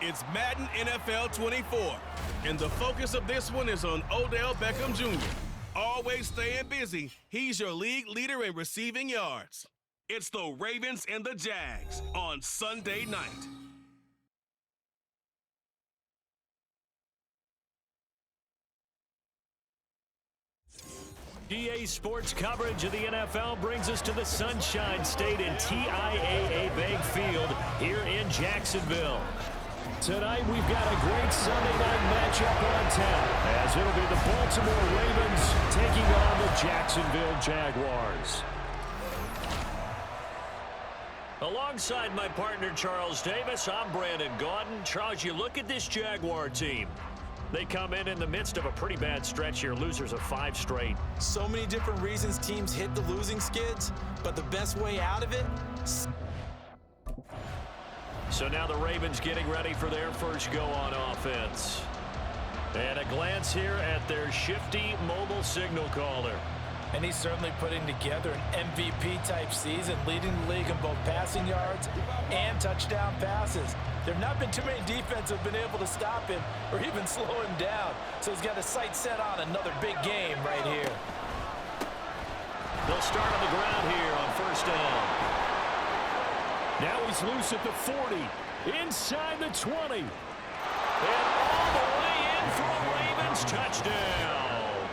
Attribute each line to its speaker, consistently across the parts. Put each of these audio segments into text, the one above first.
Speaker 1: It's Madden NFL 24, and the focus of this one is on Odell Beckham Jr. Always staying busy, he's your league leader in receiving yards. It's the Ravens and the Jags on Sunday night.
Speaker 2: EA Sports coverage of the NFL brings us to the Sunshine State in TIAA Bank Field here in Jacksonville. Tonight we've got a great Sunday night matchup on tap, as it'll be the Baltimore Ravens taking on the Jacksonville Jaguars. Alongside my partner Charles Davis, I'm Brandon Gaudin. Charles, you look at this Jaguar team. They come in the midst of a pretty bad stretch here, losers of 5 straight.
Speaker 3: So many different reasons teams hit the losing skids, but the best way out of it...
Speaker 2: So now the Ravens getting ready for their first go on offense. And a glance here at their shifty mobile signal caller.
Speaker 3: And he's certainly putting together an MVP-type season, leading the league in both passing yards and touchdown passes. There have not been too many defenses have been able to stop him or even slow him down. So he's got his sights set on another big game right here.
Speaker 2: They'll start on the ground here on first down. Now he's loose at the 40, inside the 20. And all the way in for a Ravens touchdown.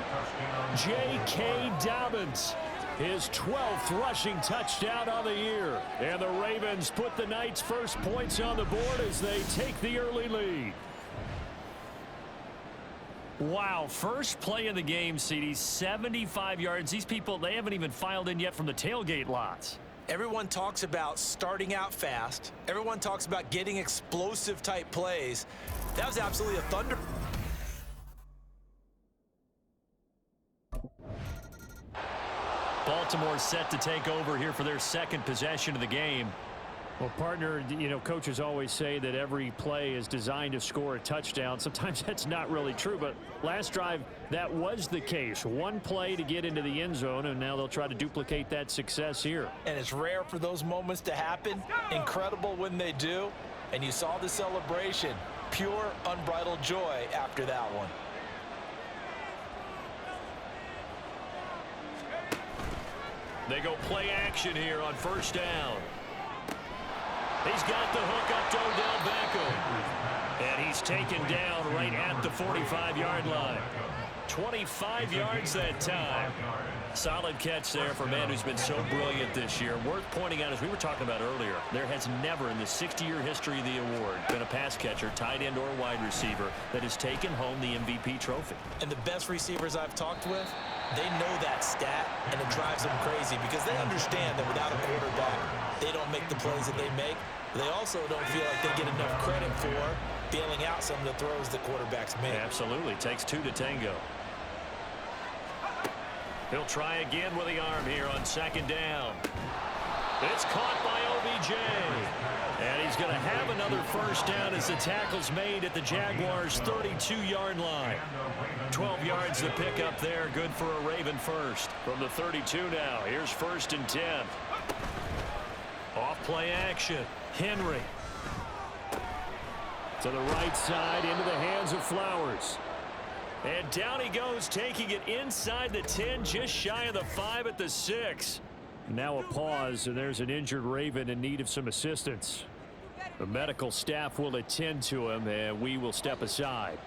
Speaker 2: J.K. Dobbins, his 12th rushing touchdown on the year. And the Ravens put the Knights' first points on the board as they take the early lead. Wow, first play of the game, CD, 75 yards. These people, they haven't even filed in yet from the tailgate lots.
Speaker 3: Everyone talks about starting out fast. Everyone talks about getting explosive-type plays. That was absolutely a thunder.
Speaker 2: Baltimore set to take over here for their second possession of the game. Well, partner, you know, coaches always say that every play is designed to score a touchdown. Sometimes that's not really true, but last drive, that was the case. One play to get into the end zone, and now they'll try to duplicate that success here.
Speaker 3: And it's rare for those moments to happen. Incredible when they do. And you saw the celebration. Pure, unbridled joy after that one.
Speaker 2: They go play action here on first down. He's got the hook up to Odell Beckham. And he's taken down right at the 45-yard line. 25 yards that time. Solid catch there for a man who's been so brilliant this year. Worth pointing out, as we were talking about earlier, there has never in the 60-year history of the award been a pass catcher, tight end, or wide receiver that has taken home the MVP trophy.
Speaker 3: And the best receivers I've talked with, they know that stat, and it drives them crazy because they understand that without a quarterback, they don't make the plays that they make. They also don't feel like they get enough credit for bailing out some of the throws the quarterbacks make.
Speaker 2: Absolutely. Takes 2 to tango. He'll try again with the arm here on second down. It's caught by OBJ. And he's going to have another first down as the tackle's made at the Jaguars' 32-yard line. 12 yards to pick up there. Good for a Raven first. From the 32 now. Here's first and 10. Off play action. Henry. To the right side into the hands of Flowers. And down he goes, taking it inside the 10, just shy of the 5 at the 6. Now a pause, and there's an injured Raven in need of some assistance. The medical staff will attend to him, and we will step aside.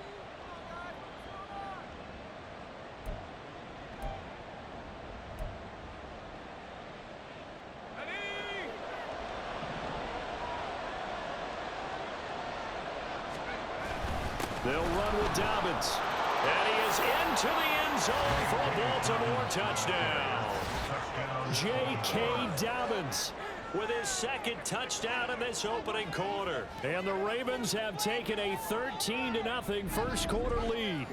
Speaker 2: They'll run with Dobbins. And he is into the end zone for a Baltimore touchdown. J.K. Dobbins with his second touchdown in this opening quarter. And the Ravens have taken a 13-0 first quarter lead.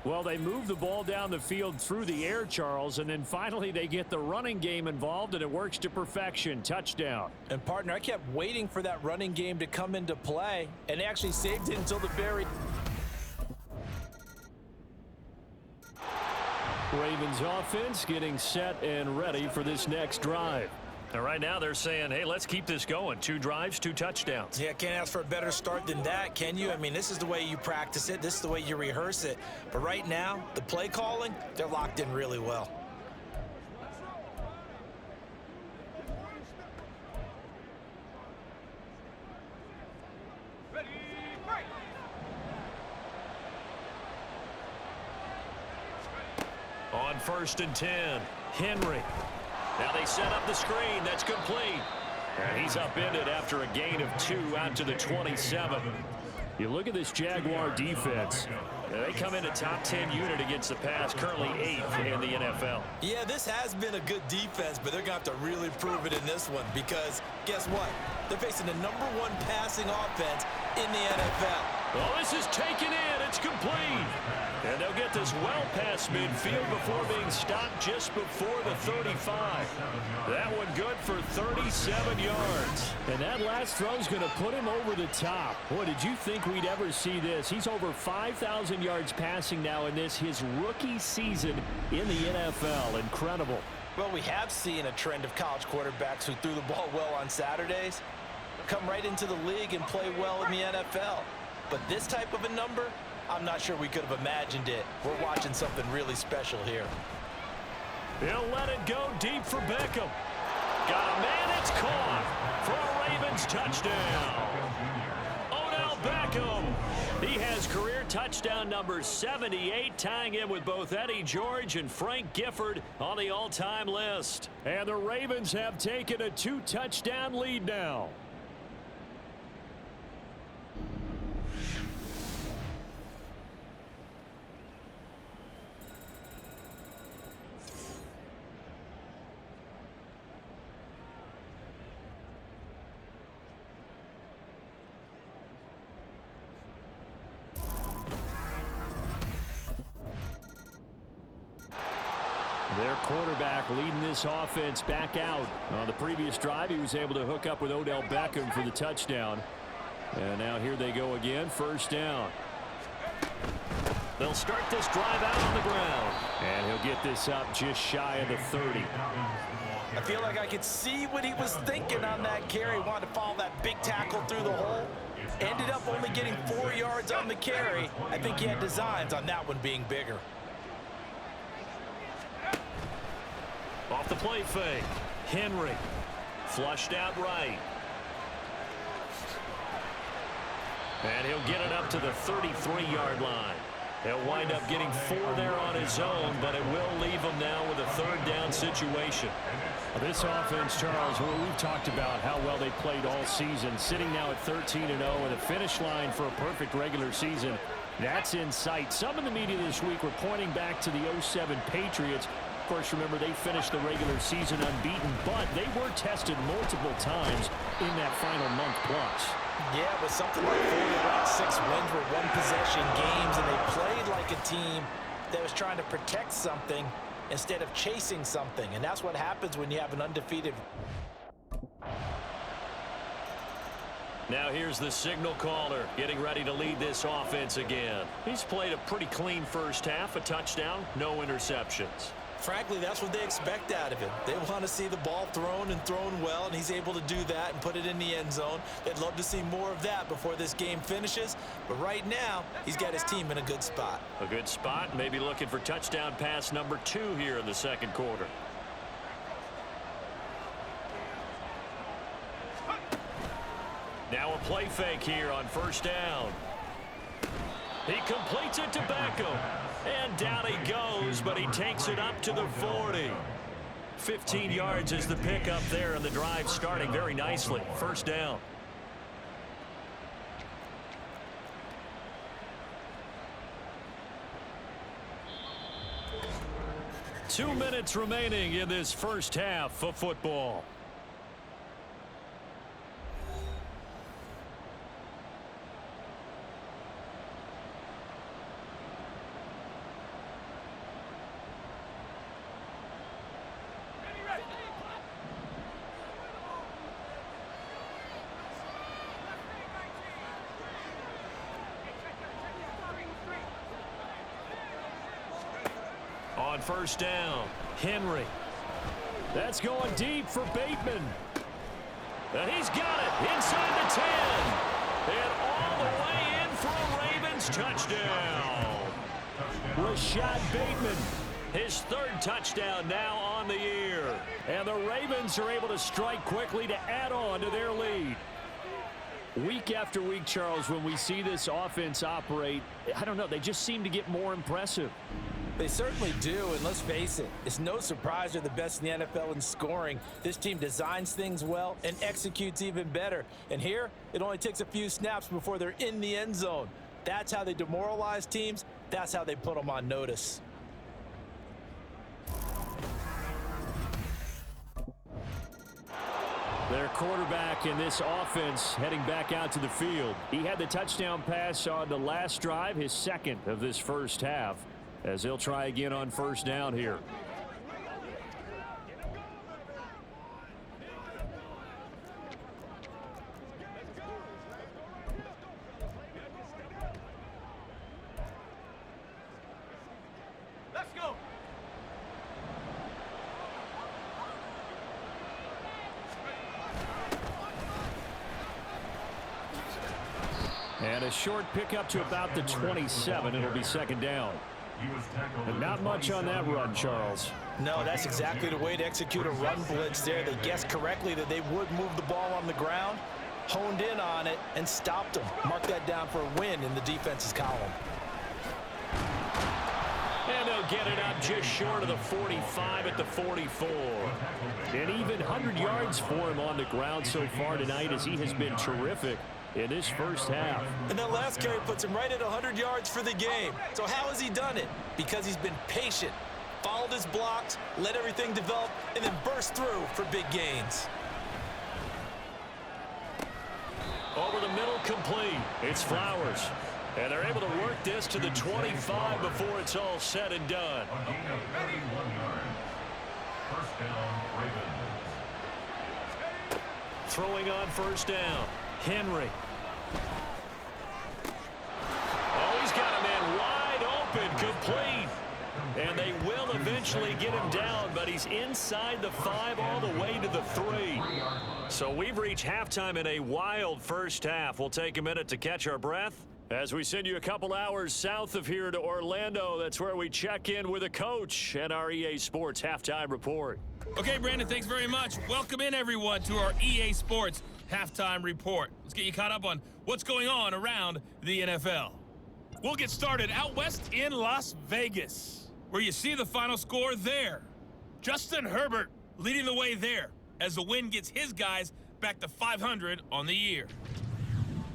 Speaker 2: Well, they move the ball down the field through the air, Charles, and then finally they get the running game involved, and it works to perfection. Touchdown.
Speaker 3: And, partner, I kept waiting for that running game to come into play, and actually saved it until the very...
Speaker 2: Ravens offense getting set and ready for this next drive. And right now they're saying, hey, let's keep this going. 2 drives, 2 touchdowns.
Speaker 3: Yeah, can't ask for a better start than that, can you? I mean, this is the way you practice it. This is the way you rehearse it. But right now, the play calling, they're locked in really well.
Speaker 2: On 1st and 10, Henry. Now they set up the screen. That's complete. And he's upended after a gain of 2 out to the 27. You look at this Jaguar defense. They come in a top 10 unit against the pass, currently 8th in the NFL.
Speaker 3: Yeah, this has been a good defense, but they're going to have to really prove it in this one because guess what? They're facing the #1 passing offense in the NFL.
Speaker 2: Well, this is taken in. It's complete. And they'll get this well past midfield before being stopped just before the 35. That one good for 37 yards.
Speaker 4: And that last throw is going to put him over the top. Boy, did you think we'd ever see this? He's over 5,000 yards passing now in this, his rookie season in the NFL. Incredible.
Speaker 3: Well, we have seen a trend of college quarterbacks who threw the ball well on Saturdays come right into the league and play well in the NFL. But this type of a number, I'm not sure we could have imagined it. We're watching something really special here.
Speaker 2: He'll let it go deep for Beckham. Got a man, it's caught for a Ravens touchdown. Odell Beckham. He has career touchdown number 78, tying in with both Eddie George and Frank Gifford on the all-time list.
Speaker 4: And the Ravens have taken a 2-touchdown lead now. Their quarterback leading this offense back out. On the previous drive, he was able to hook up with Odell Beckham for the touchdown. And now here they go again, 1st down.
Speaker 2: They'll start this drive out on the ground.
Speaker 4: And he'll get this up just shy of the 30.
Speaker 3: I feel like I could see what he was thinking on that carry. Wanted to follow that big tackle through the hole. Ended up only getting 4 yards on the carry. I think he had designs on that one being bigger.
Speaker 2: Off the play fake, Henry flushed out right. And he'll get it up to the 33-yard line. He'll wind up getting 4 there on his own, but it will leave him now with a 3rd down situation.
Speaker 4: This offense, Charles, we've talked about how well they played all season, sitting now at 13-0 and a finish line for a perfect regular season. That's in sight. Some in the media this week were pointing back to the 07 Patriots. Of course, remember, they finished the regular season unbeaten, but they were tested multiple times in that final month plus.
Speaker 3: Yeah, but something like 4 of the last 6 wins were one-possession games, and they played like a team that was trying to protect something instead of chasing something, and that's what happens when you have an undefeated.
Speaker 2: Now here's the signal caller getting ready to lead this offense again. He's played a pretty clean first half, a touchdown, no interceptions.
Speaker 3: Frankly, that's what they expect out of him. They want to see the ball thrown and thrown well, and he's able to do that and put it in the end zone. They'd love to see more of that before this game finishes, but right now, he's got his team in a good spot.
Speaker 2: A good spot, maybe looking for touchdown pass number 2 here in the 2nd quarter. Now a play fake here on 1st down. He completes it to Beckham. And down he goes, but he takes it up to the 40. 15 yards is the pickup there, and the drive starting very nicely. 1st down. Two minutes remaining in this first half of football. On 1st down, Henry
Speaker 4: That's going deep for Bateman. And he's got it inside the 10. And all the way in for a Ravens touchdown. Rashad Bateman, his third touchdown now on the year. And the Ravens are able to strike quickly to add on to their lead. Week after week, Charles, when we see this offense operate, I don't know, they just seem to get more impressive.
Speaker 3: They certainly do, and let's face it, it's no surprise they're the best in the NFL in scoring. This team designs things well and executes even better. And here, it only takes a few snaps before they're in the end zone. That's how they demoralize teams. That's how they put them on notice.
Speaker 4: Their quarterback in this offense heading back out to the field. He had the touchdown pass on the last drive, his second of this first half, as he'll try again on first down here.
Speaker 3: Let's go.
Speaker 4: And a short pickup to about the 27. It'll be second down. And not much on that run, Charles.
Speaker 3: No, that's exactly the way to execute a run blitz there. They guessed correctly that they would move the ball on the ground, honed in on it, and stopped them. Mark that down for a win in the defense's column.
Speaker 2: And they'll get it up just short of the 45 at the 44.
Speaker 4: And even 100 yards for him on the ground so far tonight, as he has been terrific in this first half.
Speaker 3: And that last carry puts him right at 100 yards for the game. So how has he done it? Because he's been patient, followed his blocks, let everything develop, and then burst through for big gains.
Speaker 2: Over the middle, complete. It's Flowers. And they're able to work this to the 25 before it's all said and done. Throwing on first down. Henry. Oh, he's got a man wide open, complete. And they will eventually get him down, but he's inside the 5 all the way to the 3. So we've reached halftime in a wild first half. We'll take a minute to catch our breath as we send you a couple hours south of here to Orlando. That's where we check in with a coach and our EA Sports halftime report.
Speaker 5: Okay, Brandon, thanks very much. Welcome in, everyone, to our EA Sports halftime report. Let's get you caught up on what's going on around the NFL. We'll get started out west in Las Vegas, where you see the final score there. Justin Herbert leading the way there as the win gets his guys back to 500 on the year.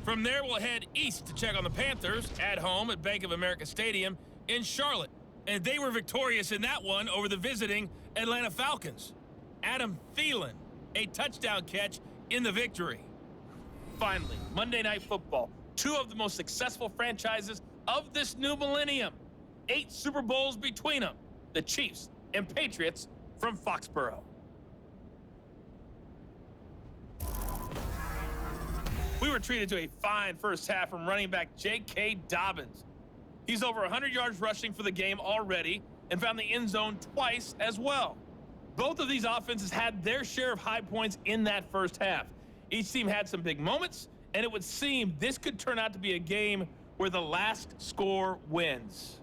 Speaker 5: From there, we'll head east to check on the Panthers at home at Bank of America Stadium in Charlotte. And they were victorious in that one over the visiting Atlanta Falcons. Adam Thielen, a touchdown catch in the victory. Finally, Monday Night Football, two of the most successful franchises of this new millennium. 8 Super Bowls between them, the Chiefs and Patriots from Foxborough. We were treated to a fine first half from running back J.K. Dobbins. He's over 100 yards rushing for the game already and found the end zone twice as well. Both of these offenses had their share of high points in that first half. Each team had some big moments, and it would seem this could turn out to be a game where the last score wins.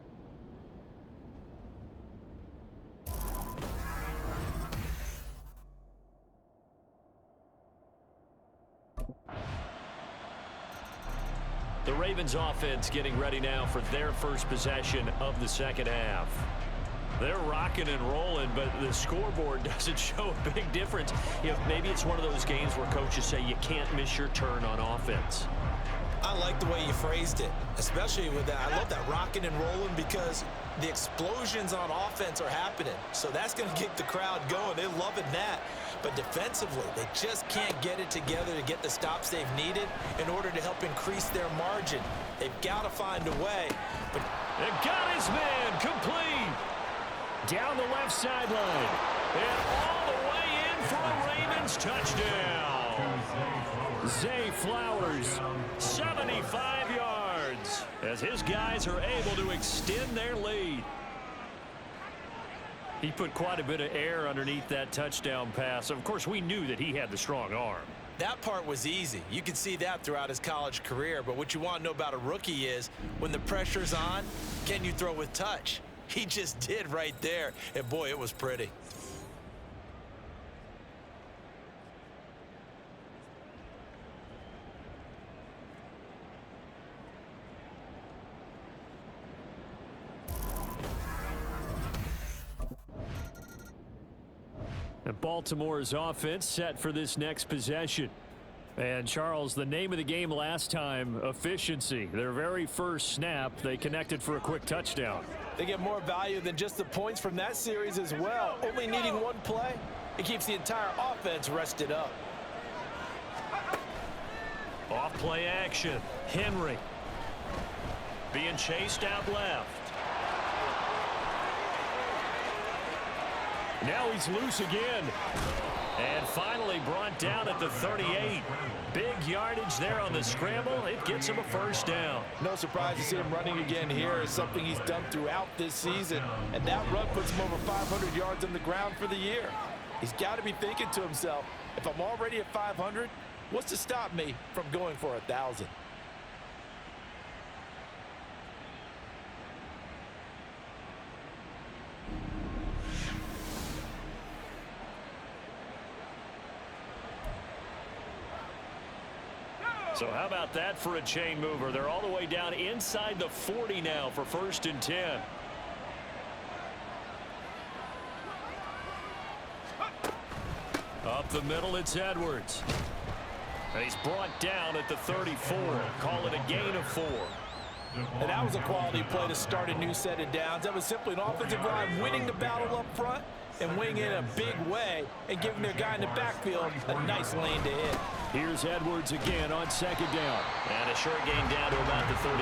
Speaker 2: The Ravens offense getting ready now for their first possession of the second half. They're rocking and rolling, but the scoreboard doesn't show a big difference. You know, maybe it's one of those games where coaches say you can't miss your turn on offense.
Speaker 3: I like the way you phrased it, especially with that. I love that rocking and rolling because the explosions on offense are happening. So that's going to get the crowd going. They're loving that. But defensively, they just can't get it together to get the stops they've needed in order to help increase their margin. They've got to find a way. But
Speaker 2: and got his man complete.
Speaker 4: Down the left sideline.
Speaker 2: And all the way in for a Ravens touchdown.
Speaker 4: Zay Flowers,
Speaker 2: 75 yards, as his guys are able to extend their lead.
Speaker 4: He put quite a bit of air underneath that touchdown pass. Of course, we knew that he had the strong arm.
Speaker 3: That part was easy. You can see that throughout his college career. But what you want to know about a rookie is when the pressure's on, can you throw with touch? He just did right there. And, boy, it was pretty.
Speaker 4: And Baltimore's offense set for this next possession. And, Charles, the name of the game last time, efficiency. Their very first snap, they connected for a quick touchdown.
Speaker 3: They get more value than just the points from that series as well. Only needing one play, it keeps the entire offense rested up.
Speaker 2: Off play action. Henry being chased out left.
Speaker 4: Now he's loose again.
Speaker 2: And finally brought down at the 38. Big yardage there on the scramble. It gets him a first down.
Speaker 3: No surprise to see him running again here. Is something he's done throughout this season. And that run puts him over 500 yards on the ground for the year. He's got to be thinking to himself, if I'm already at 500, what's to stop me from going for 1,000?
Speaker 2: So how about that for a chain mover? They're all the way down inside the 40 now for 1st and 10. Up the middle, it's Edwards. And he's brought down at the 34. Call it a gain of 4.
Speaker 3: And that was a quality play to start a new set of downs. That was simply an offensive line winning the battle up front and winning in a big way and giving their guy in the backfield a nice lane to hit.
Speaker 4: Here's Edwards again on 2nd down.
Speaker 2: And a short gain down to about the 33.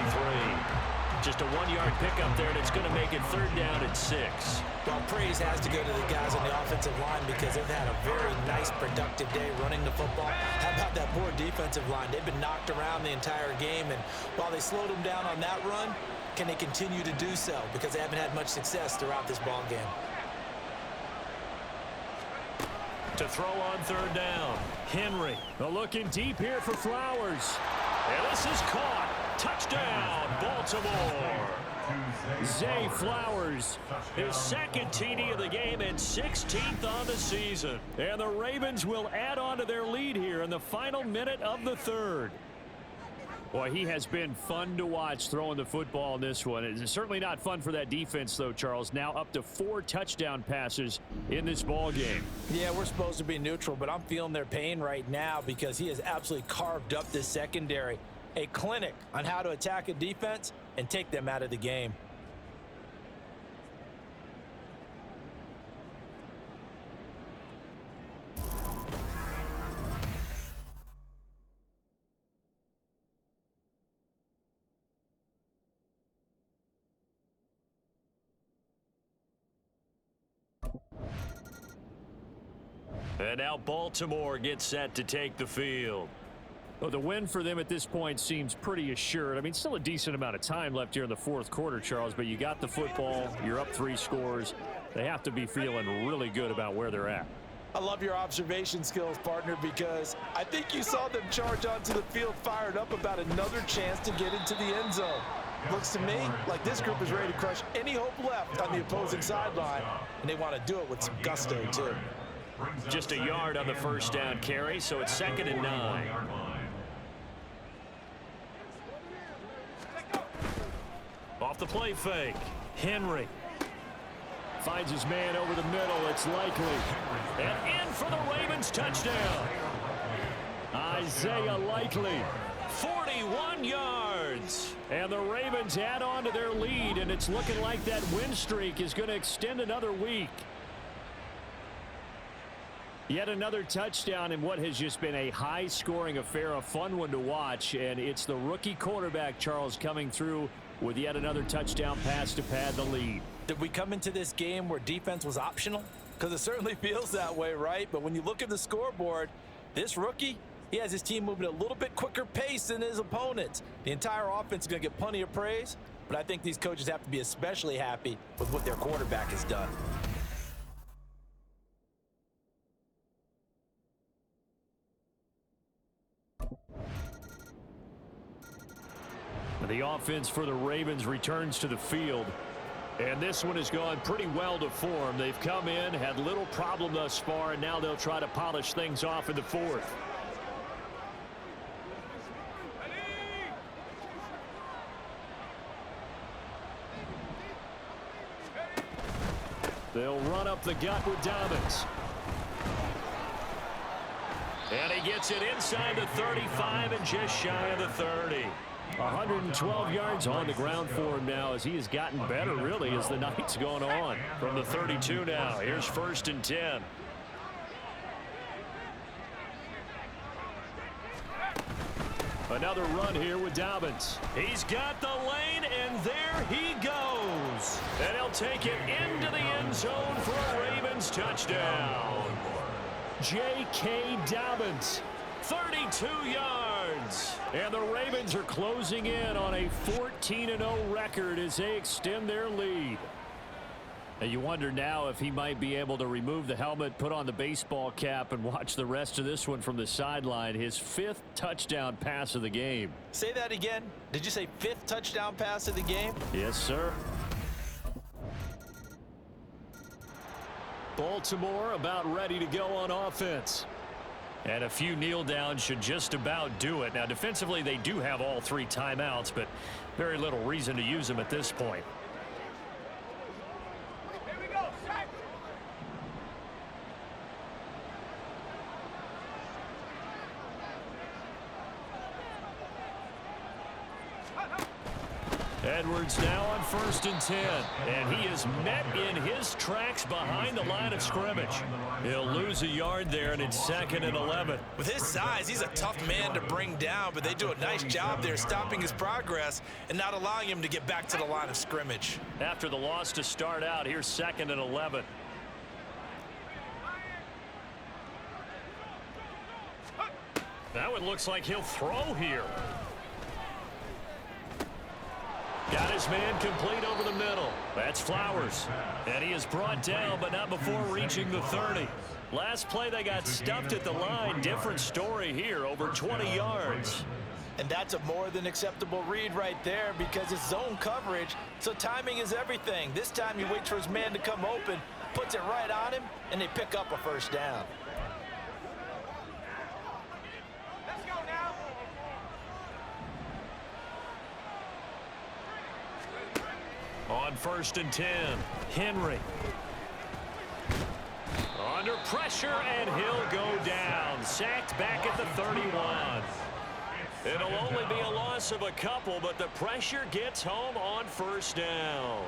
Speaker 2: Just a 1-yard pickup there, and it's going to make it 3rd down at 6.
Speaker 3: Well, praise has to go to the guys on the offensive line because they've had a very nice, productive day running the football. How about that poor defensive line? They've been knocked around the entire game, and while they slowed them down on that run, can they continue to do so? Because they haven't had much success throughout this ball game.
Speaker 2: To throw on 3rd down. Henry.
Speaker 4: Looking deep here for Flowers.
Speaker 2: And this is caught. Touchdown, Baltimore.
Speaker 4: Zay Flowers.
Speaker 2: His 2nd TD of the game and 16th on the season.
Speaker 4: And the Ravens will add on to their lead here in the final minute of the 3rd. Boy, he has been fun to watch throwing the football in this one. It's certainly not fun for that defense, though, Charles. Now up to 4 touchdown passes in this ball game.
Speaker 3: Yeah, we're supposed to be neutral, but I'm feeling their pain right now because he has absolutely carved up this secondary. A clinic on how to attack a defense and take them out of the game.
Speaker 2: And now Baltimore gets set to take the field.
Speaker 4: Well, the win for them at this point seems pretty assured. I mean, still a decent amount of time left here in the 4th quarter, Charles, but you got the football, you're up 3 scores. They have to be feeling really good about where they're at.
Speaker 3: I love your observation skills, partner, because I think you saw them charge onto the field fired up about another chance to get into the end zone. Looks to me like this group is ready to crush any hope left on the opposing sideline, and they want to do it with some gusto, too.
Speaker 2: Just a yard on the 1st down carry, so it's 2nd and 9. Off the play fake. Henry
Speaker 4: finds his man over the middle. It's Likely.
Speaker 2: And in for the Ravens touchdown.
Speaker 4: Isaiah Likely.
Speaker 2: 41 yards.
Speaker 4: And the Ravens add on to their lead, and it's looking like that win streak is going to extend another week. Yet another touchdown in what has just been a high-scoring affair, a fun one to watch, and it's the rookie quarterback, Charles, coming through with yet another touchdown pass to pad the lead.
Speaker 3: Did we come into this game where defense was optional? Because it certainly feels that way, right? But when you look at the scoreboard, this rookie, he has his team moving at a little bit quicker pace than his opponents. The entire offense is going to get plenty of praise, but I think these coaches have to be especially happy with what their quarterback has done.
Speaker 4: The offense for the Ravens returns to the field. And this one has gone pretty well to form. They've come in, had little problem thus far, and now they'll try to polish things off in the fourth. They'll run up the gut with Dobbins. And he gets it inside the 35 and just shy of the 30. 112 yards on the ground for him now as he has gotten better, really, as the night's gone on. From the 32 now, here's 1st and 10. Another run here with Dobbins. He's got the lane, and there he goes. And he'll take it into the end zone for a Ravens touchdown. J.K. Dobbins, 32 yards. And the Ravens are closing in on a 14-0 record as they extend their lead. And you wonder now if he might be able to remove the helmet, put on the baseball cap, and watch the rest of this one from the sideline. His 5th touchdown pass of the game.
Speaker 3: Say that again. Did you say 5th touchdown pass of the game?
Speaker 4: Yes, sir. Baltimore about ready to go on offense. And a few kneel downs should just about do it. Now, defensively, they do have all 3 timeouts, but very little reason to use them at this point. Edwards now on 1st and 10, and he is met in his tracks behind the line of scrimmage. He'll lose a yard there, and it's 2nd and 11.
Speaker 3: With his size, he's a tough man to bring down, but they do a nice job there stopping his progress and not allowing him to get back to the line of scrimmage.
Speaker 4: After the loss to start out, here's 2nd and 11. That one looks like he'll throw here. Got his man complete over the middle. That's Flowers. And he is brought down, but not before reaching the 30. Last play, they got stuffed at the line. Different story here, over 20 yards.
Speaker 3: And that's a more than acceptable read right there because it's zone coverage, so timing is everything. This time he waits for his man to come open, puts it right on him, and they pick up a 1st down.
Speaker 4: On 1st and 10, Henry. Under pressure, and he'll go down. Sacked back at the 31. It'll only be a loss of a couple, but the pressure gets home on 1st down.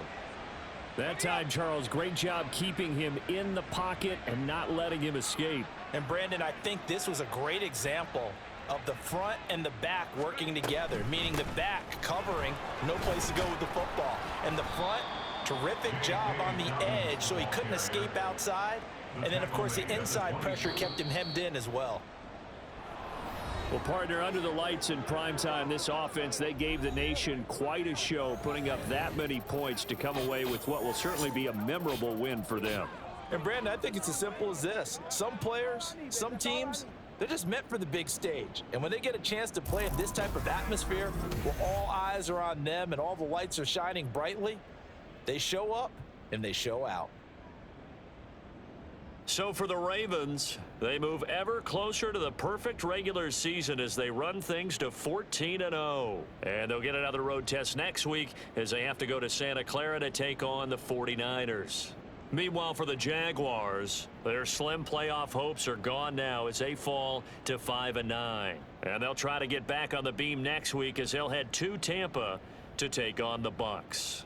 Speaker 4: That time, Charles, great job keeping him in the pocket and not letting him escape.
Speaker 3: And, Brandon, I think this was a great example of the front and the back working together, meaning the back covering, no place to go with the football. And the front, terrific job on the edge so he couldn't escape outside. And then, of course, the inside pressure kept him hemmed in as well.
Speaker 4: Well, partner, under the lights in primetime, this offense, they gave the nation quite a show, putting up that many points to come away with what will certainly be a memorable win for them.
Speaker 3: And, Brandon, I think it's as simple as this. Some players, some teams, they're just meant for the big stage. And when they get a chance to play in this type of atmosphere where all eyes are on them and all the lights are shining brightly, they show up and they show out.
Speaker 4: So for the Ravens, they move ever closer to the perfect regular season as they run things to 14-0. And they'll get another road test next week as they have to go to Santa Clara to take on the 49ers. Meanwhile, for the Jaguars, their slim playoff hopes are gone now as they fall to 5-9. And they'll try to get back on the beam next week as they'll head to Tampa to take on the Bucs.